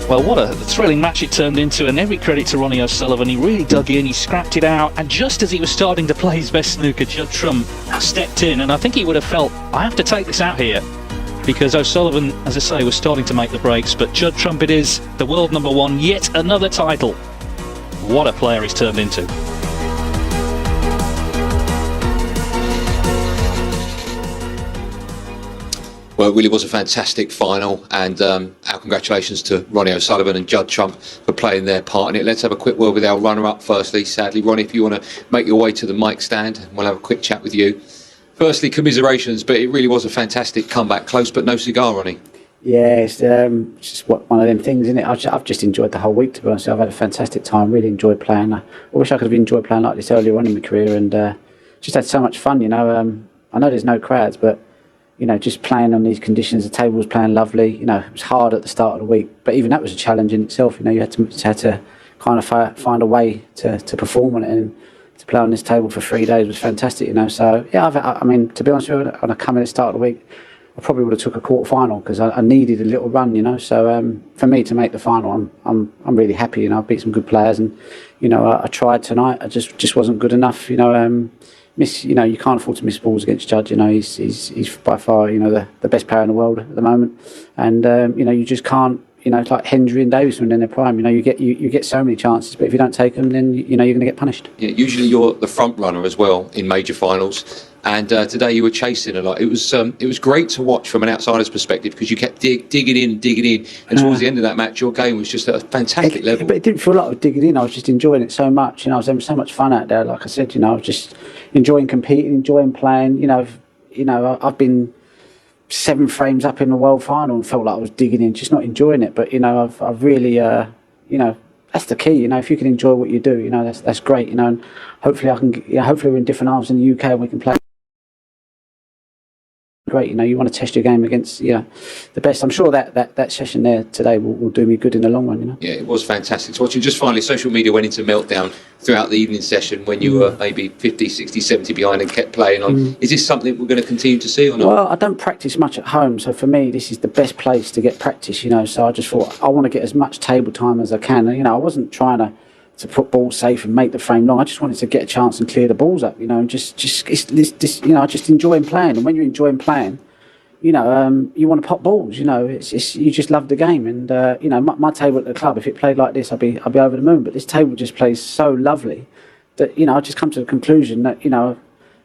Well, what a thrilling match it turned into, and every credit to Ronnie O'Sullivan. He really dug in, he scrapped it out, and just as he was starting to play his best snooker, Judd Trump stepped in, and I think he would have felt, I have to take this out here, because O'Sullivan, as I say, was starting to make the breaks. But Judd Trump it is, the world #1, yet another title. What a player he's turned into. Well, it really was a fantastic final, and our congratulations to Ronnie O'Sullivan and Judd Trump for playing their part in it. Let's have a quick word with our runner-up firstly. Sadly, Ronnie, if you want to make your way to the mic stand, we'll have a quick chat with you. Firstly, commiserations, but it really was a fantastic comeback. Close but no cigar, Ronnie. Yeah, it's just one of them things, isn't it? I've just enjoyed the whole week, to be honest. I've had a fantastic time, really enjoyed playing. I wish I could have enjoyed playing like this earlier on in my career, and just had so much fun, you know. I know there's no crowds, but you know, just playing on these conditions, the table was playing lovely. You know, it was hard at the start of the week, but even that was a challenge in itself. You know, you had to kind of find a way to perform on it, and to play on this table for 3 days was fantastic. You know, so yeah, I mean, to be honest with you, when I come in at the start of the week, I probably would have took a quarter final because I needed a little run. You know, so for me to make the final, I'm really happy. You know, I beat some good players, and you know, I tried tonight. I just wasn't good enough. You know. You know, you can't afford to miss balls against Judd. You know, he's by far, you know, the best player in the world at the moment, and you know, you just can't. You know, it's like Hendry and Davis when they're in their prime. You know, you get so many chances, but if you don't take them, then you know you're going to get punished. Yeah, usually you're the front runner as well in major finals, and today you were chasing a lot. It was great to watch from an outsider's perspective because you kept digging in, and towards the end of that match, your game was just at a fantastic level. But it didn't feel like I was digging in. I was just enjoying it so much. You know, I was having so much fun out there. Like I said, you know, I was just enjoying competing, enjoying playing. You know, I've been 7 frames up in the world final and felt like I was digging in, just not enjoying it. But you know, I've really, you know, that's the key. You know, if you can enjoy what you do, you know, that's great. You know, and hopefully hopefully we're in different halves in the UK and we can play. Great, you know, you want to test your game against, you know, the best. I'm sure that session there today will do me good in the long run, you know. Yeah, it was fantastic to watch. And just finally, social media went into meltdown throughout the evening session when you were maybe 50, 60, 70 behind and kept playing on. Is this something we're going to continue to see or not? Well, I don't practice much at home, so for me, this is the best place to get practice, you know. So I just thought I want to get as much table time as I can. And, you know, I wasn't trying to put balls safe and make the frame long. I just wanted to get a chance and clear the balls up, you know, and just you know, I just enjoying playing. And when you're enjoying playing, you know, you want to pop balls. You know, it's you just love the game. And you know, my table at the club, if it played like this, I'd be over the moon. But this table just plays so lovely that, you know, I just come to the conclusion that, you know,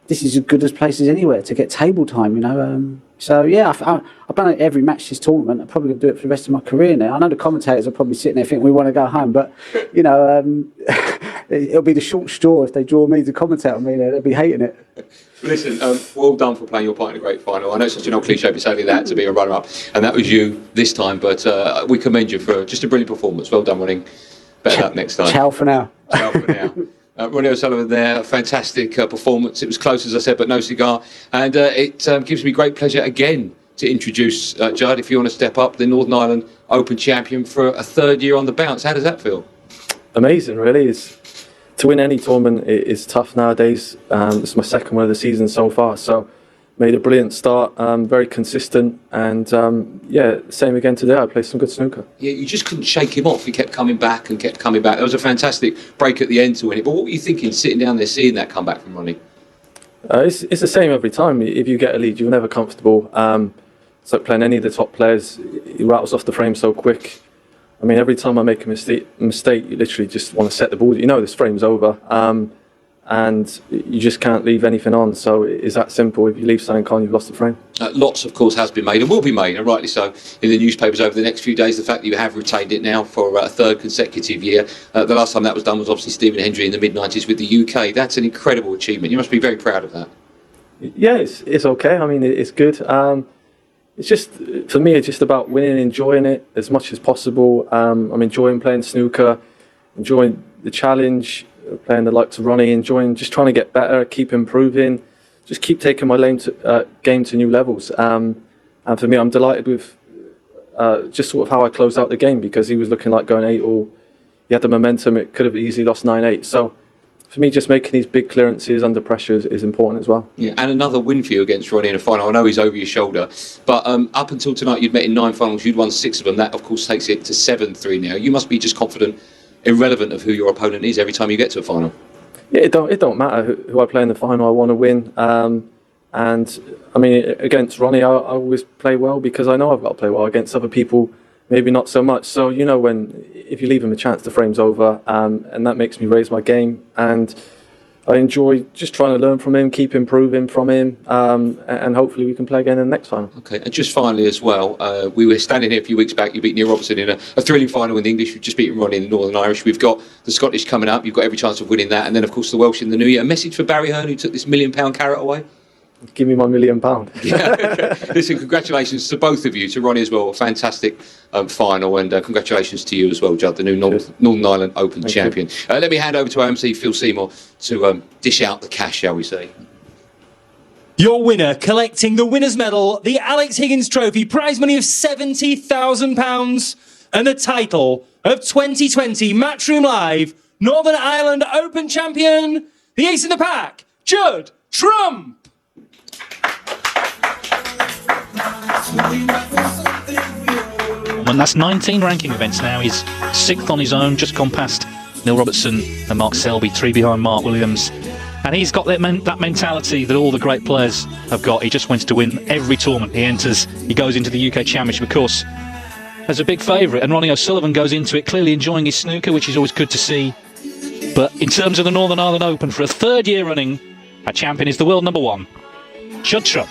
this is as good as places anywhere to get table time. You know, so yeah, I've done it every match this tournament. I'm probably going to do it for the rest of my career now. I know the commentators are probably sitting there thinking we want to go home, but you know, it'll be the short straw if they draw me to commentate on me. They'll be hating it. Listen, well done for playing your part in a great final. I know it's such an old cliche, but sadly that to be a runner-up, and that was you this time. But we commend you for just a bbrilliant performance. Well done, Ronnie. Better luck next time. Ciao for now. Ciao for now. Ronnie O'Sullivan there, a fantastic performance. It was close, as I said, but no cigar. And it gives me great pleasure again to introduce Judd, if you want to step up, the Northern Ireland Open champion for a 3rd year on the bounce. How does that feel? Amazing, really. To win any tournament is tough nowadays. This is my 2nd one of the season so far, so made a brilliant start, very consistent, and yeah, same again today. I played some good snooker. Yeah, you just couldn't shake him off. He kept coming back and kept coming back. There was a fantastic break at the end to win it. But what were you thinking sitting down there seeing that comeback from Ronnie? It's the same every time. If you get a lead, you're never comfortable. It's like playing any of the top players. He rattles off the frame so quick. I mean, every time I make a mistake, you literally just want to set the ball. You know this frame's over, and you just can't leave anything on. So it's that simple. If you leave something on, you've lost the frame. Lots, of course, has been made and will be made, and rightly so, in the newspapers over the next few days. The fact that you have retained it now for a 3rd consecutive year. The last time that was done was obviously Stephen Hendry in the mid-90s with the UK. That's an incredible achievement. You must be very proud of that. Yeah, it's okay. I mean, it's good. It's just, for me, it's just about winning and enjoying it as much as possible. I'm enjoying playing snooker, enjoying the challenge, playing the likes of Ronnie, enjoying just trying to get better, keep improving, just keep taking my game to new levels. And for me, I'm delighted with just sort of how I closed out the game, because he was looking like going 8-all. He had the momentum. It could have easily lost 9-8. So for me, just making these big clearances under pressure is important as well. Yeah, and another win for you against Ronnie in a final. I know he's over your shoulder, but up until tonight, you'd met in 9 finals. You'd won 6 of them. That, of course, takes it to 7-3 now. You must be just confident, irrelevant of who your opponent is every time you get to a final. Yeah, it don't matter who I play in the final. I want to win. And I mean, against Ronnie, I always play well because I know I've got to play well. Against other people, maybe not so much. So if you leave him a chance, the frame's over, and that makes me raise my game. And I enjoy just trying to learn from him, keep improving from him, and hopefully we can play again in the next final. Okay, and just finally as well, we were standing here a few weeks back. You beat Neil Robertson in a thrilling final in the English. You've just beaten Ronnie in the Northern Irish. We've got the Scottish coming up. You've got every chance of winning that, and then of course the Welsh in the New Year. A message for Barry Hearn, who took this £1 million carrot away. Give me my £1 million. Yeah. Listen, congratulations to both of you, to Ronnie as well. A fantastic final, and congratulations to you as well, Judd, the new Northern Ireland Open champion. Let me hand over to our MC, Phil Seymour, to dish out the cash, shall we say. Your winner, collecting the winner's medal, the Alex Higgins Trophy, prize money of £70,000, and the title of 2020 Matchroom Live Northern Ireland Open champion, the ace in the pack, Judd Trump. And that's 19 ranking events now. He's 6th on his own, just gone past Neil Robertson and Mark Selby, 3 behind Mark Williams. And he's got that mentality that all the great players have got. He just wants to win every tournament he enters. He goes into the UK Championship, of course, as a big favourite. And Ronnie O'Sullivan goes into it clearly enjoying his snooker, which is always good to see. But in terms of the Northern Ireland Open, for a 3rd year running, our champion is the world number 1, Judd Trump.